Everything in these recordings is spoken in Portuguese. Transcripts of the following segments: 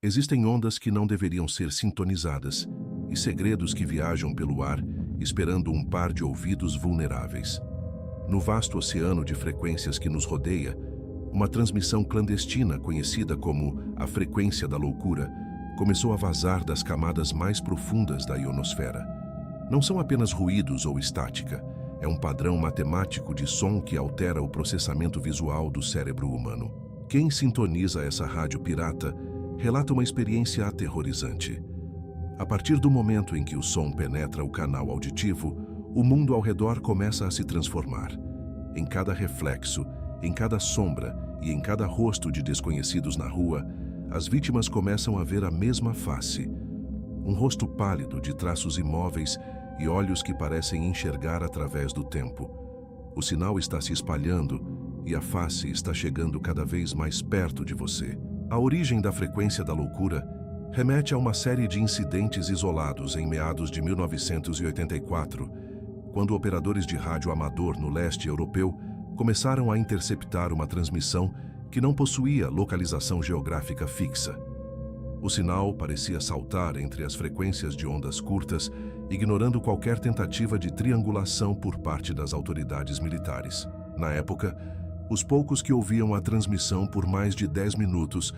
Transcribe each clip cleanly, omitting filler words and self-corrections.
Existem ondas que não deveriam ser sintonizadas e segredos que viajam pelo ar, esperando um par de ouvidos vulneráveis. No vasto oceano de frequências que nos rodeia, uma transmissão clandestina conhecida como a frequência da loucura começou a vazar das camadas mais profundas da ionosfera. Não são apenas ruídos ou estática, é um padrão matemático de som que altera o processamento visual do cérebro humano. Quem sintoniza essa rádio pirata relata uma experiência aterrorizante. A partir do momento em que o som penetra o canal auditivo, o mundo ao redor começa a se transformar. Em cada reflexo, em cada sombra e em cada rosto de desconhecidos na rua, as vítimas começam a ver a mesma face. Um rosto pálido de traços imóveis e olhos que parecem enxergar através do tempo. O sinal está se espalhando e a face está chegando cada vez mais perto de você. A origem da frequência da loucura remete a uma série de incidentes isolados em meados de 1984, quando operadores de rádio amador no leste europeu começaram a interceptar uma transmissão que não possuía localização geográfica fixa. O sinal parecia saltar entre as frequências de ondas curtas, ignorando qualquer tentativa de triangulação por parte das autoridades militares. Na época, os poucos que ouviam a transmissão por mais de 10 minutos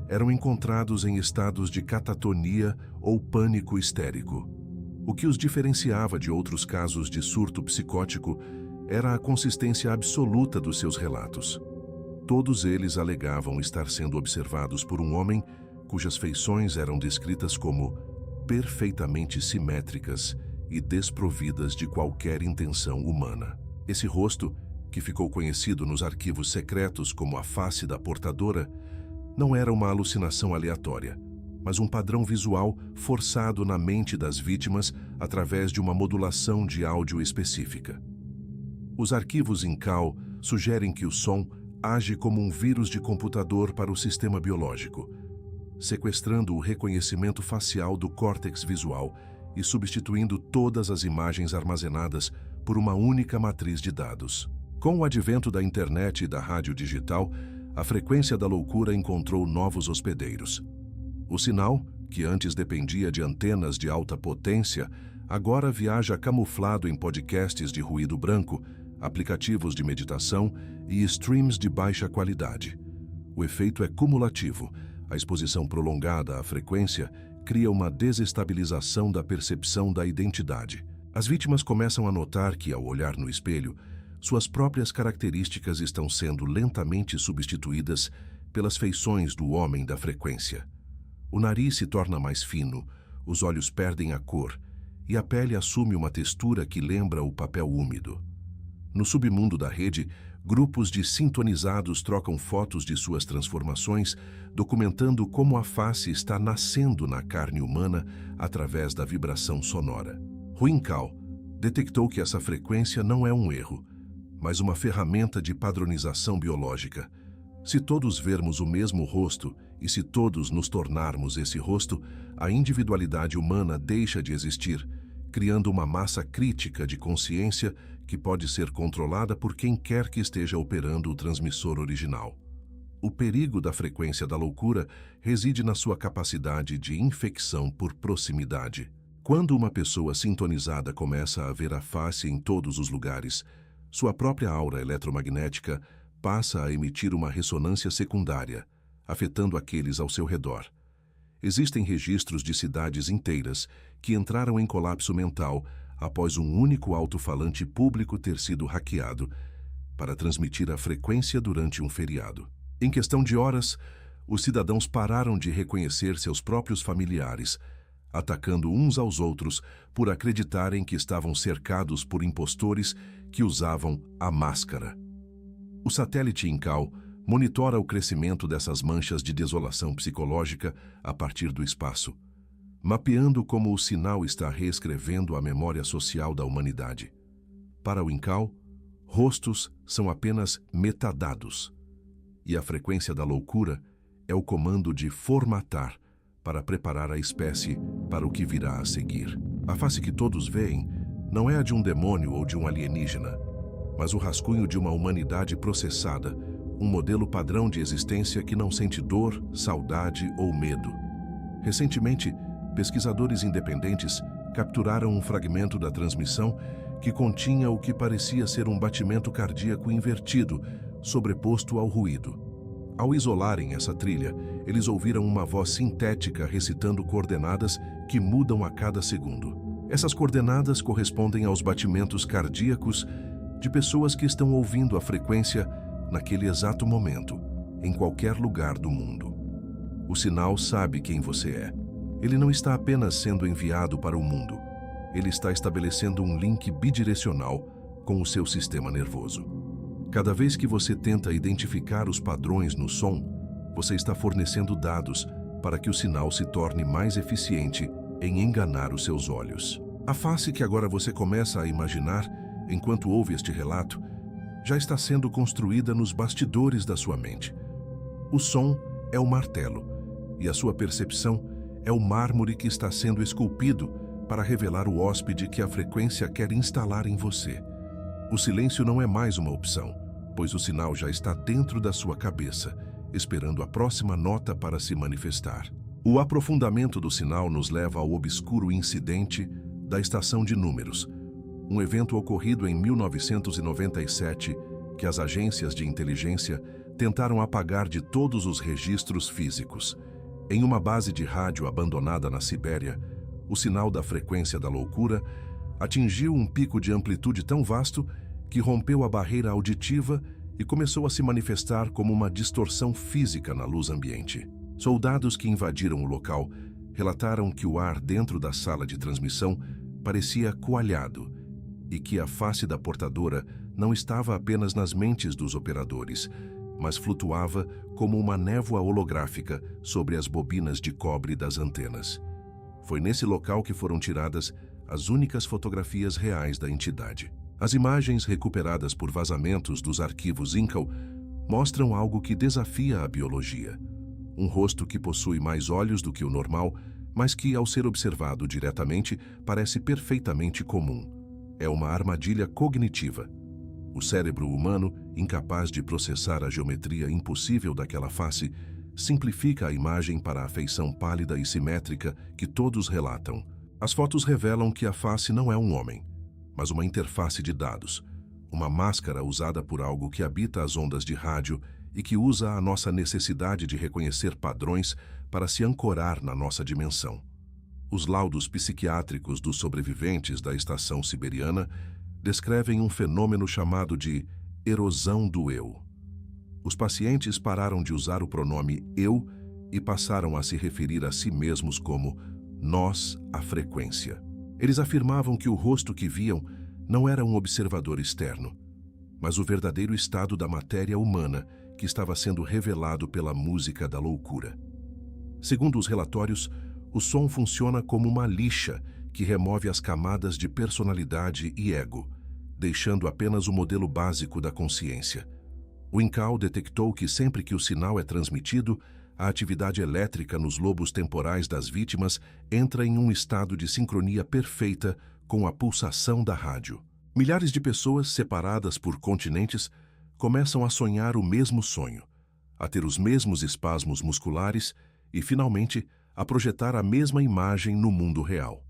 eram encontrados em estados de catatonia ou pânico histérico. O que os diferenciava de outros casos de surto psicótico era a consistência absoluta dos seus relatos. Todos eles alegavam estar sendo observados por um homem cujas feições eram descritas como perfeitamente simétricas e desprovidas de qualquer intenção humana. Esse rosto, que ficou conhecido nos arquivos secretos como a face da portadora, não era uma alucinação aleatória, mas um padrão visual forçado na mente das vítimas através de uma modulação de áudio específica. Os arquivos InCAL sugerem que o som age como um vírus de computador para o sistema biológico, sequestrando o reconhecimento facial do córtex visual e substituindo todas as imagens armazenadas por uma única matriz de dados. Com o advento da internet e da rádio digital, a frequência da loucura encontrou novos hospedeiros. O sinal, que antes dependia de antenas de alta potência, agora viaja camuflado em podcasts de ruído branco, aplicativos de meditação e streams de baixa qualidade. O efeito é cumulativo. A exposição prolongada à frequência cria uma desestabilização da percepção da identidade. As vítimas começam a notar que, ao olhar no espelho, suas próprias características estão sendo lentamente substituídas pelas feições do homem da frequência. O nariz se torna mais fino, os olhos perdem a cor e a pele assume uma textura que lembra o papel úmido. No submundo da rede, grupos de sintonizados trocam fotos de suas transformações, documentando como a face está nascendo na carne humana através da vibração sonora. Ruincal detectou que essa frequência não é um erro, mas uma ferramenta de padronização biológica. Se todos vermos o mesmo rosto e se todos nos tornarmos esse rosto, a individualidade humana deixa de existir, criando uma massa crítica de consciência que pode ser controlada por quem quer que esteja operando o transmissor original. O perigo da frequência da loucura reside na sua capacidade de infecção por proximidade. Quando uma pessoa sintonizada começa a ver a face em todos os lugares, sua própria aura eletromagnética passa a emitir uma ressonância secundária, afetando aqueles ao seu redor. Existem registros de cidades inteiras que entraram em colapso mental após um único alto-falante público ter sido hackeado para transmitir a frequência durante um feriado. Em questão de horas, os cidadãos pararam de reconhecer seus próprios familiares, atacando uns aos outros por acreditarem que estavam cercados por impostores que usavam a máscara. O satélite InCAL monitora o crescimento dessas manchas de desolação psicológica a partir do espaço, mapeando como o sinal está reescrevendo a memória social da humanidade. Para o InCAL, rostos são apenas metadados, e a frequência da loucura é o comando de formatar para preparar a espécie para o que virá a seguir. A face que todos veem não é a de um demônio ou de um alienígena, mas o rascunho de uma humanidade processada, um modelo padrão de existência que não sente dor, saudade ou medo. Recentemente, pesquisadores independentes capturaram um fragmento da transmissão que continha o que parecia ser um batimento cardíaco invertido, sobreposto ao ruído. Ao isolarem essa trilha, eles ouviram uma voz sintética recitando coordenadas que mudam a cada segundo. Essas coordenadas correspondem aos batimentos cardíacos de pessoas que estão ouvindo a frequência naquele exato momento, em qualquer lugar do mundo. O sinal sabe quem você é. Ele não está apenas sendo enviado para o mundo. Ele está estabelecendo um link bidirecional com o seu sistema nervoso. Cada vez que você tenta identificar os padrões no som, você está fornecendo dados para que o sinal se torne mais eficiente em enganar os seus olhos. A face que agora você começa a imaginar enquanto ouve este relato já está sendo construída nos bastidores da sua mente. O som é o martelo e a sua percepção é o mármore que está sendo esculpido para revelar o hóspede que a frequência quer instalar em você. O silêncio não é mais uma opção, pois o sinal já está dentro da sua cabeça, esperando a próxima nota para se manifestar. O aprofundamento do sinal nos leva ao obscuro incidente da estação de números, um evento ocorrido em 1997 que as agências de inteligência tentaram apagar de todos os registros físicos. Em uma base de rádio abandonada na Sibéria, o sinal da frequência da loucura atingiu um pico de amplitude tão vasto que rompeu a barreira auditiva e começou a se manifestar como uma distorção física na luz ambiente. Soldados que invadiram o local relataram que o ar dentro da sala de transmissão parecia coalhado e que a face da portadora não estava apenas nas mentes dos operadores, mas flutuava como uma névoa holográfica sobre as bobinas de cobre das antenas. Foi nesse local que foram tiradas as únicas fotografias reais da entidade. As imagens recuperadas por vazamentos dos arquivos Incal mostram algo que desafia a biologia. Um rosto que possui mais olhos do que o normal, mas que, ao ser observado diretamente, parece perfeitamente comum. É uma armadilha cognitiva. O cérebro humano, incapaz de processar a geometria impossível daquela face, simplifica a imagem para a feição pálida e simétrica que todos relatam. As fotos revelam que a face não é um homem, mas uma interface de dados, uma máscara usada por algo que habita as ondas de rádio e que usa a nossa necessidade de reconhecer padrões para se ancorar na nossa dimensão. Os laudos psiquiátricos dos sobreviventes da estação siberiana descrevem um fenômeno chamado de erosão do eu. Os pacientes pararam de usar o pronome eu e passaram a se referir a si mesmos como nós, a frequência. Eles afirmavam que o rosto que viam não era um observador externo, mas o verdadeiro estado da matéria humana que estava sendo revelado pela música da loucura. Segundo os relatórios, o som funciona como uma lixa que remove as camadas de personalidade e ego, deixando apenas o modelo básico da consciência. O Incal detectou que sempre que o sinal é transmitido, a atividade elétrica nos lobos temporais das vítimas entra em um estado de sincronia perfeita com a pulsação da rádio. Milhares de pessoas, separadas por continentes, começam a sonhar o mesmo sonho, a ter os mesmos espasmos musculares e, finalmente, a projetar a mesma imagem no mundo real.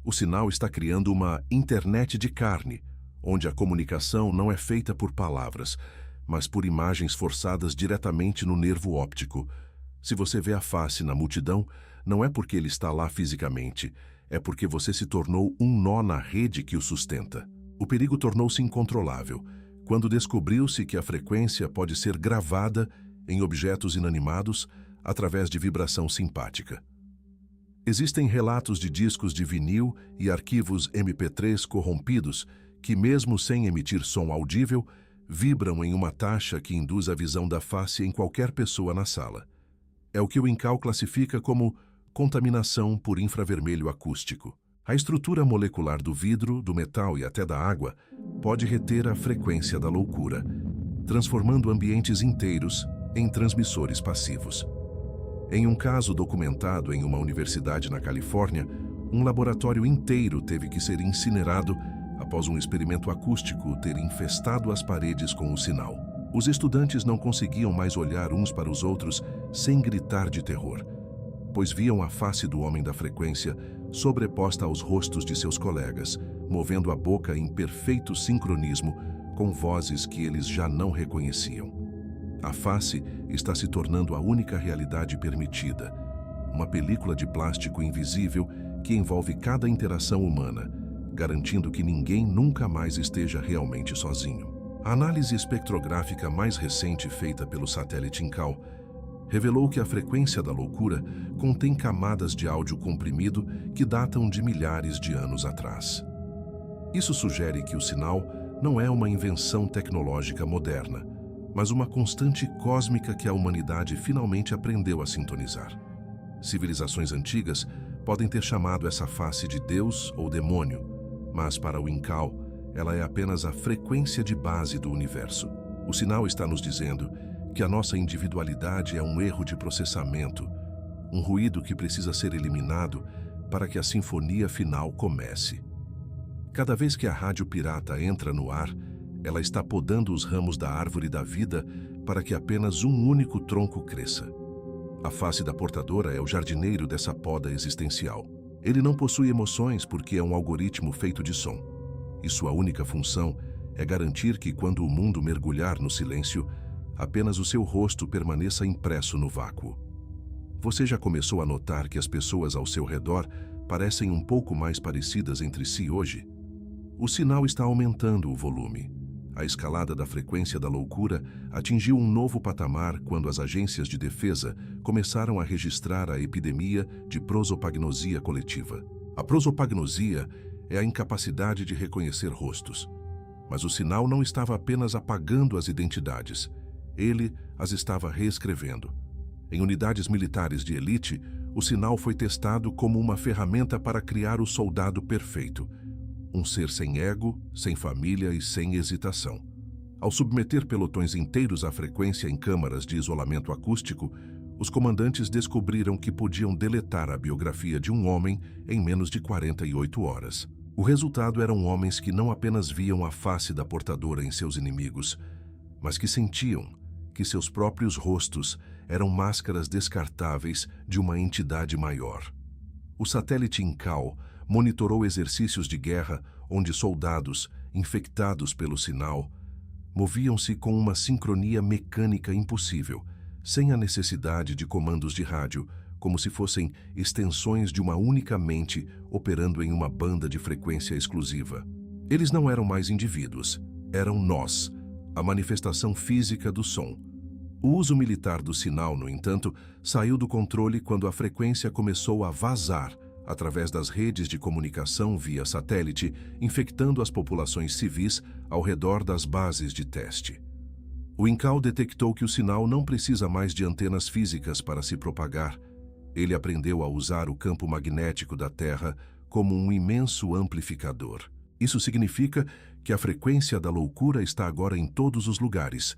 O sinal está criando uma internet de carne, onde a comunicação não é feita por palavras, mas por imagens forçadas diretamente no nervo óptico. Se você vê a face na multidão, não é porque ele está lá fisicamente, é porque você se tornou um nó na rede que o sustenta. O perigo tornou-se incontrolável quando descobriu-se que a frequência pode ser gravada em objetos inanimados através de vibração simpática. Existem relatos de discos de vinil e arquivos MP3 corrompidos que, mesmo sem emitir som audível, vibram em uma taxa que induz a visão da face em qualquer pessoa na sala. É o que o Incal classifica como contaminação por infravermelho acústico. A estrutura molecular do vidro, do metal e até da água pode reter a frequência da loucura, transformando ambientes inteiros em transmissores passivos. Em um caso documentado em uma universidade na Califórnia, um laboratório inteiro teve que ser incinerado após um experimento acústico ter infestado as paredes com o sinal. Os estudantes não conseguiam mais olhar uns para os outros sem gritar de terror. pois viam a face do homem da frequência sobreposta aos rostos de seus colegas, movendo a boca em perfeito sincronismo com vozes que eles já não reconheciam. A face está se tornando a única realidade permitida, uma película de plástico invisível que envolve cada interação humana, garantindo que ninguém nunca mais esteja realmente sozinho. A análise espectrográfica mais recente feita pelo satélite Incal revelou que a frequência da loucura contém camadas de áudio comprimido que datam de milhares de anos atrás. Isso sugere que o sinal não é uma invenção tecnológica moderna, mas uma constante cósmica que a humanidade finalmente aprendeu a sintonizar. Civilizações antigas podem ter chamado essa face de Deus ou demônio, mas para o Incal, ela é apenas a frequência de base do universo. O sinal está nos dizendo que a nossa individualidade é um erro de processamento, um ruído que precisa ser eliminado para que a sinfonia final comece. Cada vez que a rádio pirata entra no ar, ela está podando os ramos da árvore da vida para que apenas um único tronco cresça. A face da portadora é o jardineiro dessa poda existencial. Ele não possui emoções porque é um algoritmo feito de som. E sua única função é garantir que, quando o mundo mergulhar no silêncio, apenas o seu rosto permaneça impresso no vácuo. Você já começou a notar que as pessoas ao seu redor parecem um pouco mais parecidas entre si hoje? O sinal está aumentando o volume. A escalada da frequência da loucura atingiu um novo patamar quando as agências de defesa começaram a registrar a epidemia de prosopagnosia coletiva. A prosopagnosia é a incapacidade de reconhecer rostos. Mas o sinal não estava apenas apagando as identidades. Ele as estava reescrevendo. Em unidades militares de elite, o sinal foi testado como uma ferramenta para criar o soldado perfeito. Um ser sem ego, sem família e sem hesitação. Ao submeter pelotões inteiros à frequência em câmaras de isolamento acústico, os comandantes descobriram que podiam deletar a biografia de um homem em menos de 48 horas. O resultado eram homens que não apenas viam a face da portadora em seus inimigos, mas que sentiam que seus próprios rostos eram máscaras descartáveis de uma entidade maior. O satélite Incal monitorou exercícios de guerra onde soldados, infectados pelo sinal, moviam-se com uma sincronia mecânica impossível, sem a necessidade de comandos de rádio, como se fossem extensões de uma única mente operando em uma banda de frequência exclusiva. Eles não eram mais indivíduos, eram nós, a manifestação física do som. O uso militar do sinal, no entanto, saiu do controle quando a frequência começou a vazar através das redes de comunicação via satélite, infectando as populações civis ao redor das bases de teste. O Incal detectou que o sinal não precisa mais de antenas físicas para se propagar. Ele aprendeu a usar o campo magnético da Terra como um imenso amplificador. Isso significa que a frequência da loucura está agora em todos os lugares,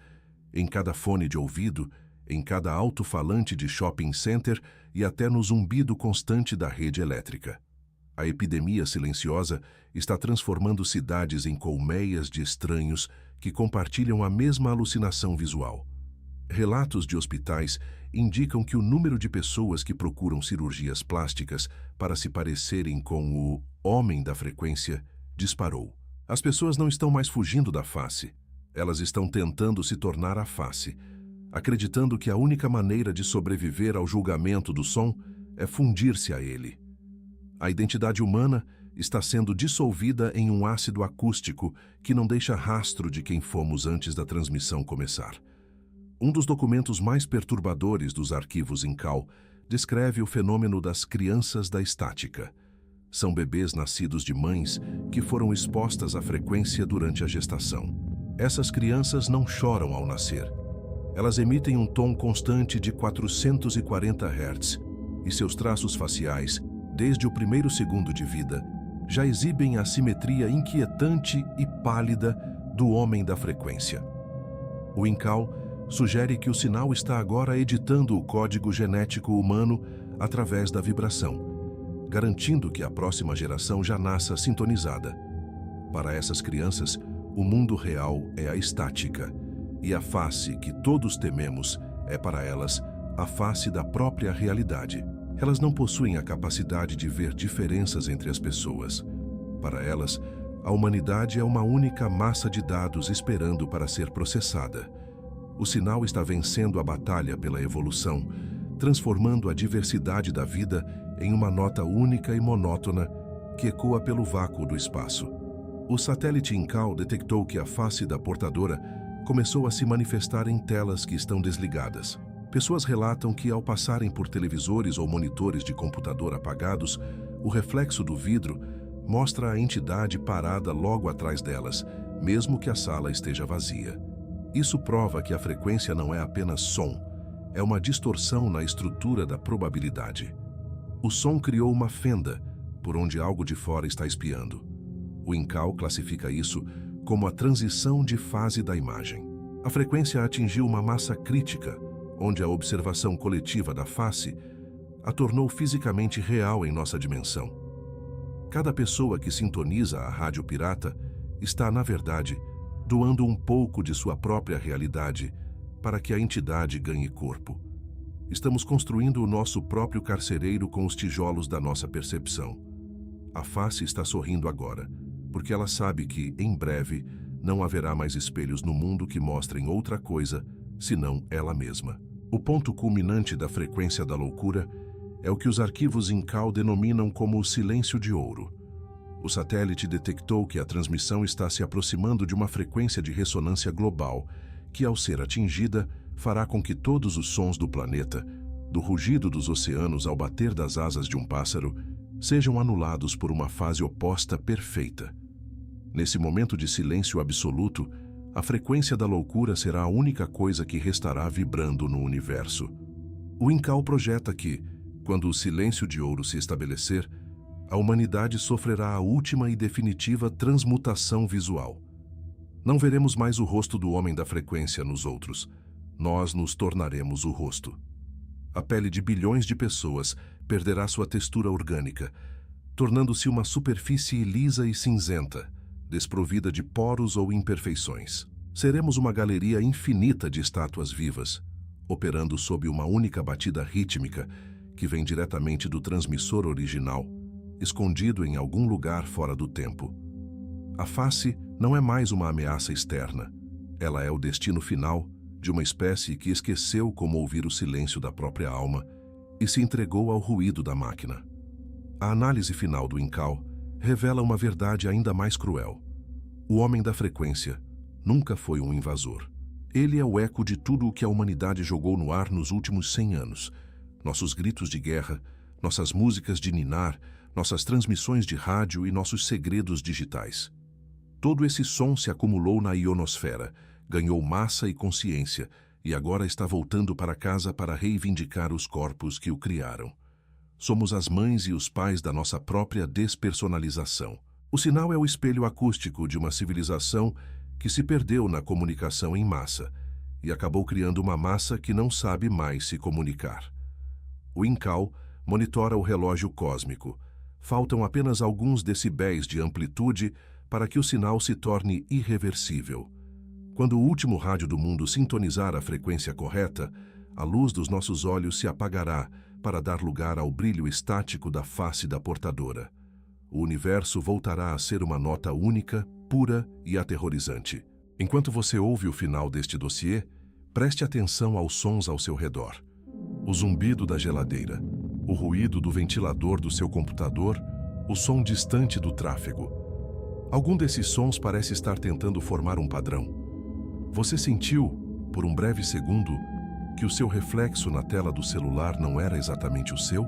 em cada fone de ouvido, em cada alto-falante de shopping center e até no zumbido constante da rede elétrica. A epidemia silenciosa está transformando cidades em colmeias de estranhos que compartilham a mesma alucinação visual. Relatos de hospitais indicam que o número de pessoas que procuram cirurgias plásticas para se parecerem com o homem da frequência disparou. As pessoas não estão mais fugindo da face. Elas estão tentando se tornar a face, acreditando que a única maneira de sobreviver ao julgamento do som é fundir-se a ele. A identidade humana está sendo dissolvida em um ácido acústico que não deixa rastro de quem fomos antes da transmissão começar. Um dos documentos mais perturbadores dos arquivos Incal descreve o fenômeno das crianças da estática. São bebês nascidos de mães que foram expostas à frequência durante a gestação. Essas crianças não choram ao nascer. Elas emitem um tom constante de 440 Hz e seus traços faciais, desde o primeiro segundo de vida, já exibem a simetria inquietante e pálida do homem da frequência. O Incal sugere que o sinal está agora editando o código genético humano através da vibração, garantindo que a próxima geração já nasça sintonizada. Para essas crianças, o mundo real é a estática, e a face que todos tememos é para elas a face da própria realidade. Elas não possuem a capacidade de ver diferenças entre as pessoas. Para elas, a humanidade é uma única massa de dados esperando para ser processada. O sinal está vencendo a batalha pela evolução, transformando a diversidade da vida em uma nota única e monótona que ecoa pelo vácuo do espaço. O satélite Incal detectou que a face da portadora começou a se manifestar em telas que estão desligadas. Pessoas relatam que, ao passarem por televisores ou monitores de computador apagados, o reflexo do vidro mostra a entidade parada logo atrás delas, mesmo que a sala esteja vazia. Isso prova que a frequência não é apenas som, é uma distorção na estrutura da probabilidade. O som criou uma fenda por onde algo de fora está espiando. O Incal classifica isso como a transição de fase da imagem. A frequência atingiu uma massa crítica, onde a observação coletiva da face a tornou fisicamente real em nossa dimensão. Cada pessoa que sintoniza a rádio pirata está, na verdade, doando um pouco de sua própria realidade para que a entidade ganhe corpo. Estamos construindo o nosso próprio carcereiro com os tijolos da nossa percepção. A face está sorrindo agora, porque ela sabe que, em breve, não haverá mais espelhos no mundo que mostrem outra coisa, senão ela mesma. O ponto culminante da frequência da loucura é o que os arquivos Incal denominam como o silêncio de ouro. O satélite detectou que a transmissão está se aproximando de uma frequência de ressonância global, que, ao ser atingida, fará com que todos os sons do planeta, do rugido dos oceanos ao bater das asas de um pássaro, sejam anulados por uma fase oposta perfeita. Nesse momento de silêncio absoluto, a frequência da loucura será a única coisa que restará vibrando no universo. O Incal projeta que, quando o silêncio de ouro se estabelecer, a humanidade sofrerá a última e definitiva transmutação visual. Não veremos mais o rosto do homem da frequência nos outros. Nós nos tornaremos o rosto. A pele de bilhões de pessoas perderá sua textura orgânica, tornando-se uma superfície lisa e cinzenta, desprovida de poros ou imperfeições. Seremos uma galeria infinita de estátuas vivas, operando sob uma única batida rítmica que vem diretamente do transmissor original, escondido em algum lugar fora do tempo. A face não é mais uma ameaça externa. Ela é o destino final de uma espécie que esqueceu como ouvir o silêncio da própria alma e se entregou ao ruído da máquina. A análise final do Incal revela uma verdade ainda mais cruel. O homem da frequência nunca foi um invasor. Ele é o eco de tudo o que a humanidade jogou no ar nos últimos 100 anos. Nossos gritos de guerra, nossas músicas de ninar, nossas transmissões de rádio e nossos segredos digitais. Todo esse som se acumulou na ionosfera, ganhou massa e consciência e agora está voltando para casa para reivindicar os corpos que o criaram. Somos as mães e os pais da nossa própria despersonalização. O sinal é o espelho acústico de uma civilização que se perdeu na comunicação em massa e acabou criando uma massa que não sabe mais se comunicar. O Incal monitora o relógio cósmico. Faltam apenas alguns decibéis de amplitude para que o sinal se torne irreversível. Quando o último rádio do mundo sintonizar a frequência correta, a luz dos nossos olhos se apagará para dar lugar ao brilho estático da face da portadora. O universo voltará a ser uma nota única, pura e aterrorizante. Enquanto você ouve o final deste dossiê, preste atenção aos sons ao seu redor. O zumbido da geladeira, o ruído do ventilador do seu computador, o som distante do tráfego. Algum desses sons parece estar tentando formar um padrão. Você sentiu, por um breve segundo, que o seu reflexo na tela do celular não era exatamente o seu?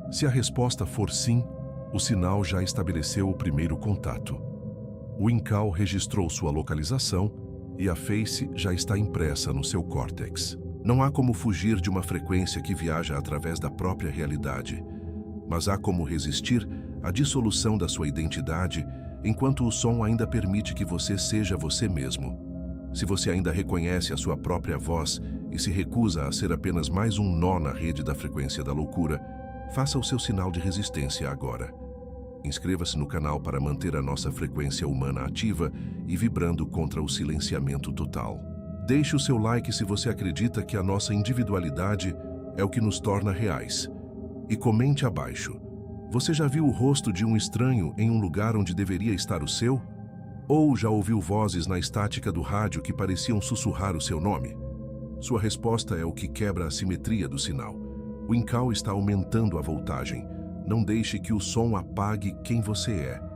Se a resposta for sim, o sinal já estabeleceu o primeiro contato. O Incal registrou sua localização e a face já está impressa no seu córtex. Não há como fugir de uma frequência que viaja através da própria realidade, mas há como resistir à dissolução da sua identidade enquanto o som ainda permite que você seja você mesmo. Se você ainda reconhece a sua própria voz e se recusa a ser apenas mais um nó na rede da frequência da loucura, faça o seu sinal de resistência agora. Inscreva-se no canal para manter a nossa frequência humana ativa e vibrando contra o silenciamento total. Deixe o seu like se você acredita que a nossa individualidade é o que nos torna reais. E comente abaixo. Você já viu o rosto de um estranho em um lugar onde deveria estar o seu? Ou já ouviu vozes na estática do rádio que pareciam sussurrar o seu nome? Sua resposta é o que quebra a simetria do sinal. O InCAL está aumentando a voltagem. Não deixe que o som apague quem você é.